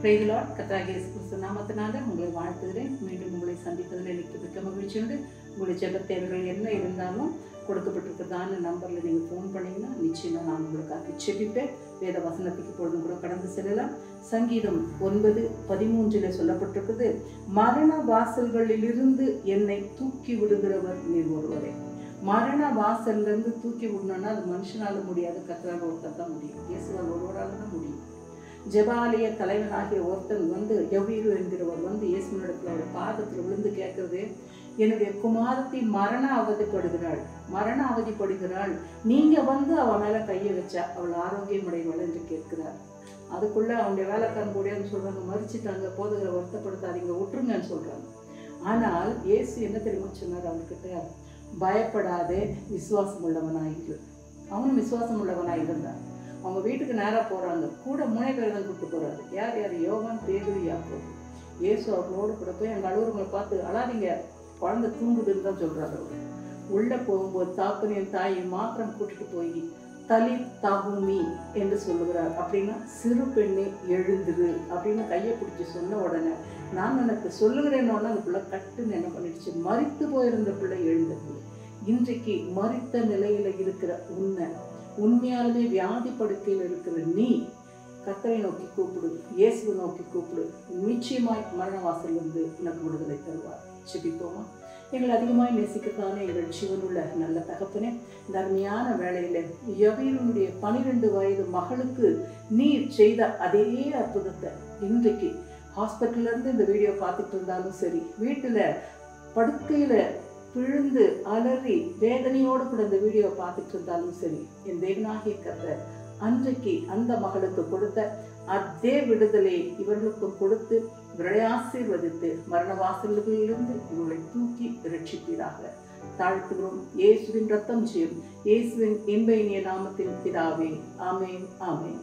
Price Lord. கர்த்தராகிய இயேசு கிறிஸ்து நாமத்தினால உங்களை வாழ்த்துகிறேன். மீண்டும் உங்களை சந்திப்பதில் எனக்கு மிக்க மகிழ்ச்சி உண்டு. உங்களுடைய ஜெப தேவைகள் என்ன இருந்தாலும் கொடுக்கப்பட்டிருக்கிறதான நம்பரில் நீங்கள் ஃபோன் பண்ணிங்கன்னா நிச்சயமாக நான் உங்களுக்காக செபிப்பேன். வேத வசனத்துக்கு பொழுதும் கூட கடந்து செல்லலாம். சங்கீதம் 9:13 சொல்லப்பட்டிருக்குது, மரண வாசல்களிலிருந்து என்னை தூக்கி விடுகிறவர் நீர் ஒருவரே. மரண வாசல்லேருந்து தூக்கி விடணும்னா அது மனுஷனால முடியாது, கர்த்தரால் ஒருத்தர் தான் முடியும். இயேசுவால் ஒருவரால் தான் முடியும். ஜெபாலய தலைவனாகிய ஒருத்தன் யவீரு என்கிறவர் இயேசுவினிடத்தில் அவருடைய பாதத்தில் விழுந்து கேட்கறது, என்னுடைய குமாரத்தி மரண அவதிப்படுகிறாள், நீங்க அவ மேல கையை வச்சா அவள் ஆரோக்கியமுடையவள் என்று கேட்கிறார். அதுக்குள்ள அவனுடைய வேலைக்காரன் கூடியான்னு சொல்றாங்க, மறிச்சிட்டாங்க, போதுகிற வருத்தப்படுத்தாதீங்க, விட்டுருங்கன்னு சொல்றாங்க. ஆனால் இயேசு என்ன தெரியுமா சொன்னார் அவர்கிட்ட, பயப்படாதே, விசுவாசம் உள்ளவனாயிரு. அவனும் விசுவாசம் உள்ளவனாக இருந்தான். அவங்க வீட்டுக்கு நேராக போகிறாங்க. கூட 3 பேர் தான் கூப்பிட்டு போகிறாரு. யார் யார்? யோவான், பேதுரு, யாக்கோபு. இயேசு அவர்களோடு கூட போய் அங்கே அழுவுறவங்களை பார்த்து, அழாதீங்க, குழந்தை தூங்குதுன்னு தான் சொல்கிறாரு. அவர் உள்ளே போகும்போது தாப்பனையும் தாயை மாத்திரம் கூட்டிட்டு போய் தலி தகுமி என்று சொல்லுகிறார். அப்படின்னா சிறு பெண்ணே எழுந்துரு அப்படின்னு கையை பிடிச்சி சொன்ன உடனே, நான் எனக்கு சொல்லுகிறேன்னொன்னே அந்த பிள்ளை கட்டுன்னு என்ன பண்ணிடுச்சு, மரித்து போயிருந்த பிள்ளை எழுந்தது. இன்றைக்கு மரித்த நிலையில் இருக்கிற உண்மையாலுமே வியாதி படுக்கையில் இருக்கிற நீ கர்த்தரை நோக்கி கூப்பிடு, இயேசுவை நோக்கி கூப்பிடு, நிச்சயமாய் மரண வாசலிருந்து உனக்கு விடுதலை தருவார். செபிப்போமா? எங்களை அதிகமாய் நேசிக்கத்தானே எங்கள் ஜீவனுள்ள நல்ல தகப்பனே, இந்த அருமையான வேளையில் யவீருடைய 12 வயது மகளுக்கு நீர் செய்த அதே அற்புதத்தை இன்றைக்கு ஹாஸ்பிட்டல்லேருந்து இந்த வீடியோ பார்த்துட்டு இருந்தாலும் சரி, வீட்டில் படுக்கையில் பிழுந்து அலறி வேதனையோடு கூட இந்த வீடியோ பார்த்துட்டு இருந்தாலும் சரி, என் தேவனாகிய கர்த்தர் அன்றைக்கு அந்த மகளுக்கு கொடுத்த அதே விடுதலை இவர்களுக்கும் கொடுத்து இவர்களை ஆசீர்வதித்து மரண வாசல்களிலிருந்து இவர்களை தூக்கி இரட்சிப்பீராக தாழ்த்துகிறோம். இயேசுவின் ரத்தம் ஜெயம், இயேசுவின் இன்ப இனிய நாமத்தின் பிதாவே, ஆமென், ஆமென்.